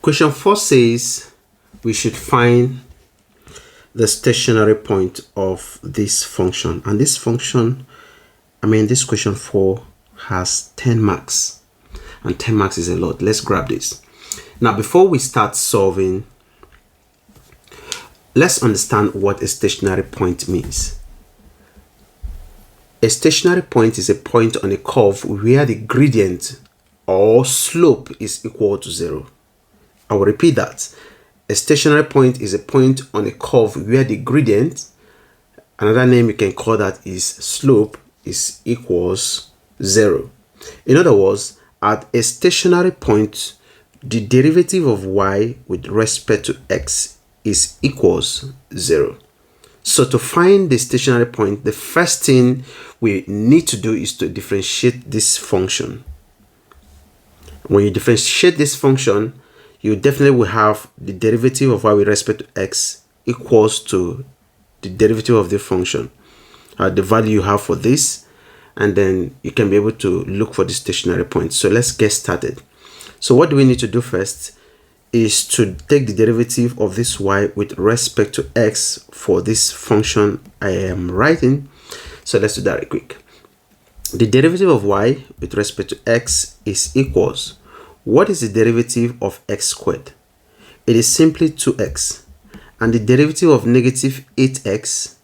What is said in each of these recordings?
Question 4 says we should find the stationary point of this function. And this function, this question 4 has 10 marks. And 10 marks is a lot. Let's grab this. Now, before we start solving, let's understand what a stationary point means. A stationary point is a point on a curve where the gradient or slope is equal to 0. I will repeat that. A stationary point is a point on a curve where the gradient, another name you can call that is slope, is equals 0. In other words, at a stationary point, the derivative of y with respect to x is equals 0. So to find the stationary point, the first thing we need to do is to differentiate this function. When you differentiate this function, you definitely will have the derivative of y with respect to x equals to the derivative of the function, the value you have for this, and then you can be able to look for the stationary point. So let's get started. So what do we need to do first is to take the derivative of this y with respect to x for this function I am writing. So let's do that real quick. The derivative of y with respect to x is equals, what is the derivative of x squared? It is simply 2x. And the derivative of negative 8x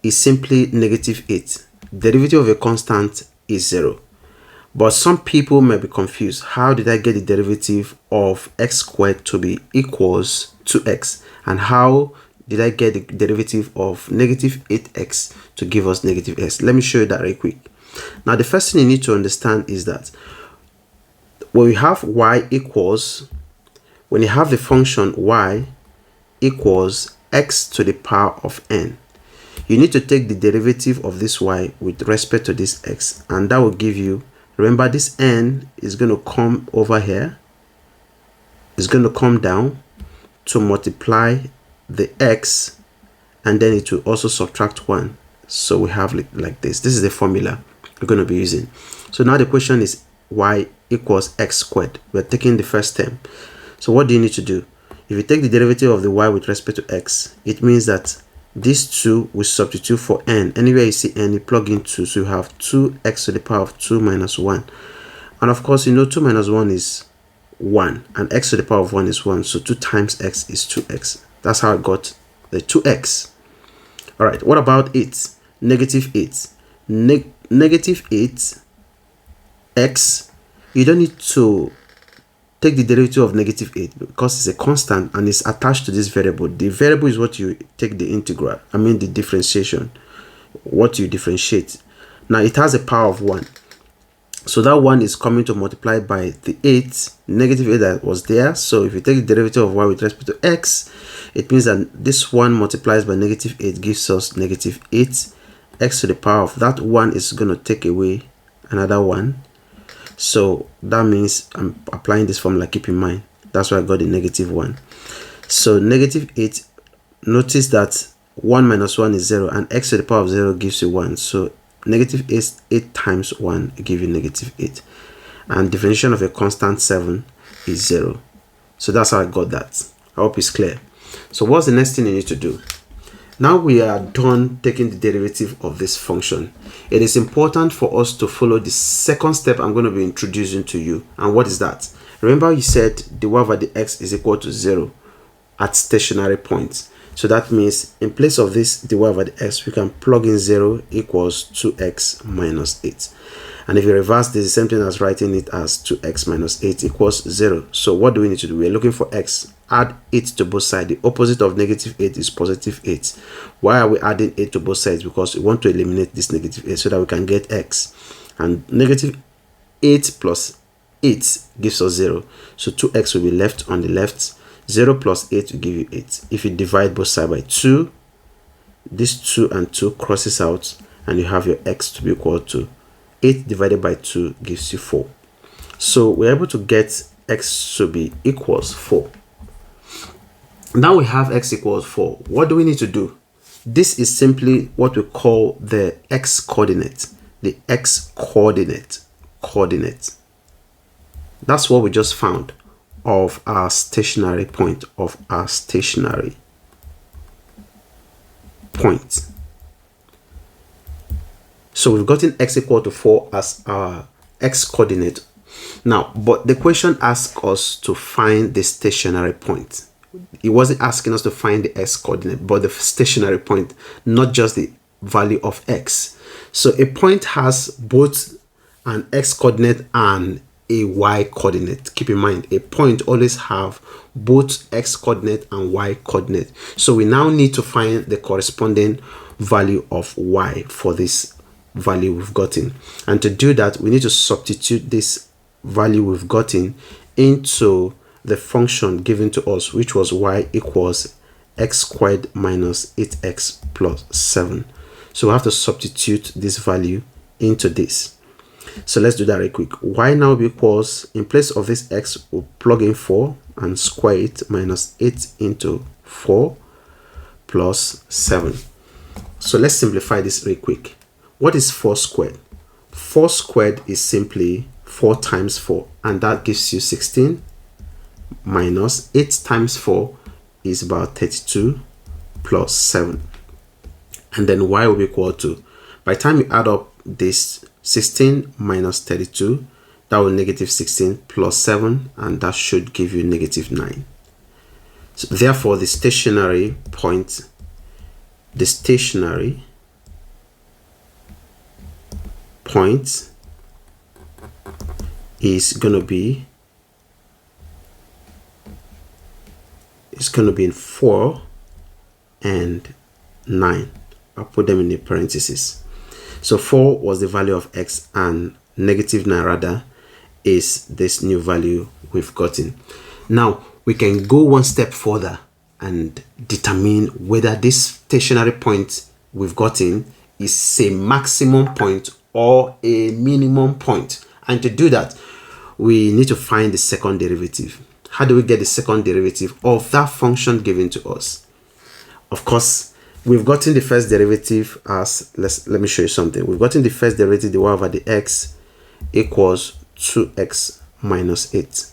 is simply negative 8. Derivative of a constant is 0. But some people may be confused. How did I get the derivative of x squared to be equals to x? And how did I get the derivative of negative 8x to give us negative x? Let me show you that real quick. Now, the first thing you need to understand is that when we have y equals, when you have the function y equals x to the power of n, you need to take the derivative of this y with respect to this x, and that will give you, remember, this n is going to come over here, it's going to come down to multiply the x, and then it will also subtract 1. So we have it like this. This is the formula we're going to be using. So now the question is y equals x squared. We're taking the first term. So what do you need to do? If you take the derivative of the y with respect to x, it means that these two will substitute for n. Anywhere you see n, you plug in 2. So you have 2x to the power of 2 minus 1. And of course, you know 2 minus 1 is 1. And x to the power of 1 is 1. So 2 times x is 2x. That's how I got the 2x. All right, what about 8? Negative 8. Negative 8 x, you don't need to take the derivative of negative 8 because it's a constant and it's attached to this variable. The variable is what you take the integral, the differentiation, what you differentiate. Now it has a power of 1. So that 1 is coming to multiply by the 8, negative 8 that was there. So if you take the derivative of y with respect to x, it means that this 1 multiplies by negative 8 gives us negative 8. X to the power of that 1 is going to take away another 1. So that means I'm applying this formula, keep in mind. That's why I got the negative 1. So negative 8, notice that 1 minus 1 is 0, and x to the power of 0 gives you 1. So negative 8 times 1 gives you negative 8. And differentiation of a constant 7 is 0. So that's how I got that. I hope it's clear. So what's the next thing you need to do? Now we are done taking the derivative of this function. It is important for us to follow the second step I'm going to be introducing to you. And what is that? Remember you said the y over the x is equal to 0 at stationary points. So that means in place of this dy over the x, we can plug in 0 equals 2x minus 8. And if you reverse this, the same thing as writing it as 2x minus 8 equals 0. So what do we need to do? We're looking for x. Add 8 to both sides. The opposite of negative 8 is positive 8. Why are we adding 8 to both sides? Because we want to eliminate this negative 8 so that we can get x. And negative 8 plus 8 gives us 0. So 2x will be left on the left. 0 plus 8 will give you 8. If you divide both sides by 2, this 2 and 2 crosses out, and you have your x to be equal to 8 divided by 2 gives you 4. So we're able to get x to be equals 4. Now we have x equals 4. What do we need to do? This is simply what we call the x coordinate. The x coordinate. That's what we just found. of our stationary point, So we've gotten x equal to 4 as our x coordinate. Now, but the question asks us to find the stationary point. It wasn't asking us to find the x coordinate, but the stationary point, not just the value of x. So a point has both an x coordinate and a y coordinate. Keep in mind, a point always have both x coordinate and y coordinate. So we now need to find the corresponding value of y for this value we've gotten. And to do that, we need to substitute this value we've gotten into the function given to us, which was y equals x squared minus 8x plus 7. So we have to substitute this value into this. So let's do that real quick. Y now equals, in place of this x, we'll plug in 4 and square it, minus 8 into 4 plus 7. So let's simplify this real quick. What is 4 squared? 4 squared is simply 4 times 4, and that gives you 16, minus 8 times 4 is about 32 plus 7. And then y will be equal to, by the time you add up this 16 minus 32, that will negative 16 plus 7, and that should give you negative 9. So therefore the stationary point, is going to be, in 4 and 9. I'll put them in the parentheses. So 4 was the value of x, and negative 9 rather is this new value we've gotten. Now we can go one step further and determine whether this stationary point we've gotten is a maximum point or a minimum point. And to do that, we need to find the second derivative. How do we get the second derivative of that function given to us? Of course, we've gotten the first derivative as, let me show you something. We've gotten the first derivative, the y over the x equals 2x minus 8.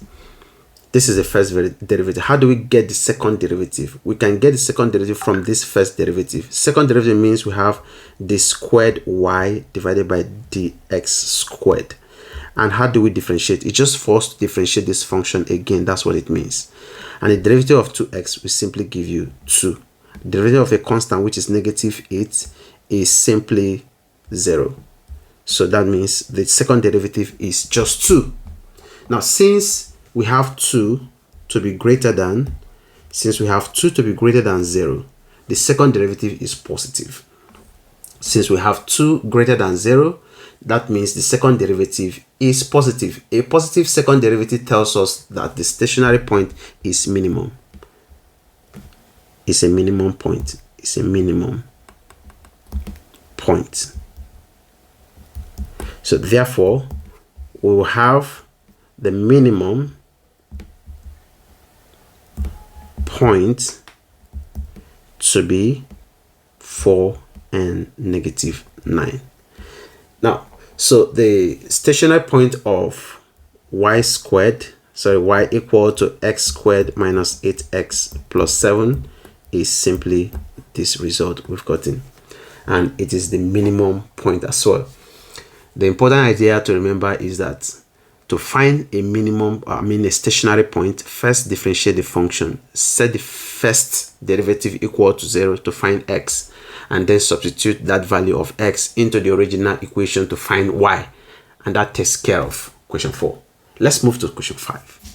This is the first derivative. How do we get the second derivative? We can get the second derivative from this first derivative. Second derivative means we have the squared y divided by dx squared. And how do we differentiate? It's just for us to differentiate this function again. That's what it means. And the derivative of 2x will simply give you 2. The derivative of a constant, which is negative 8, is simply 0. So that means the second derivative is just 2. Now, since we have 2 to be greater than 0, the second derivative is positive. Since we have 2 greater than 0, that means the second derivative is positive. A positive second derivative tells us that the stationary point is minimum. It's a minimum point. It's a minimum point. So therefore, we will have the minimum point to be 4 and negative 9. Now, so the stationary point of y equal to x squared minus 8x plus 7 is simply this result we've gotten, and it is the minimum point as well. The important idea to remember is that to find a minimum, a stationary point, first differentiate the function, set the first derivative equal to 0 to find x, and then substitute that value of x into the original equation to find y, and that takes care of question 4. Let's move to question 5.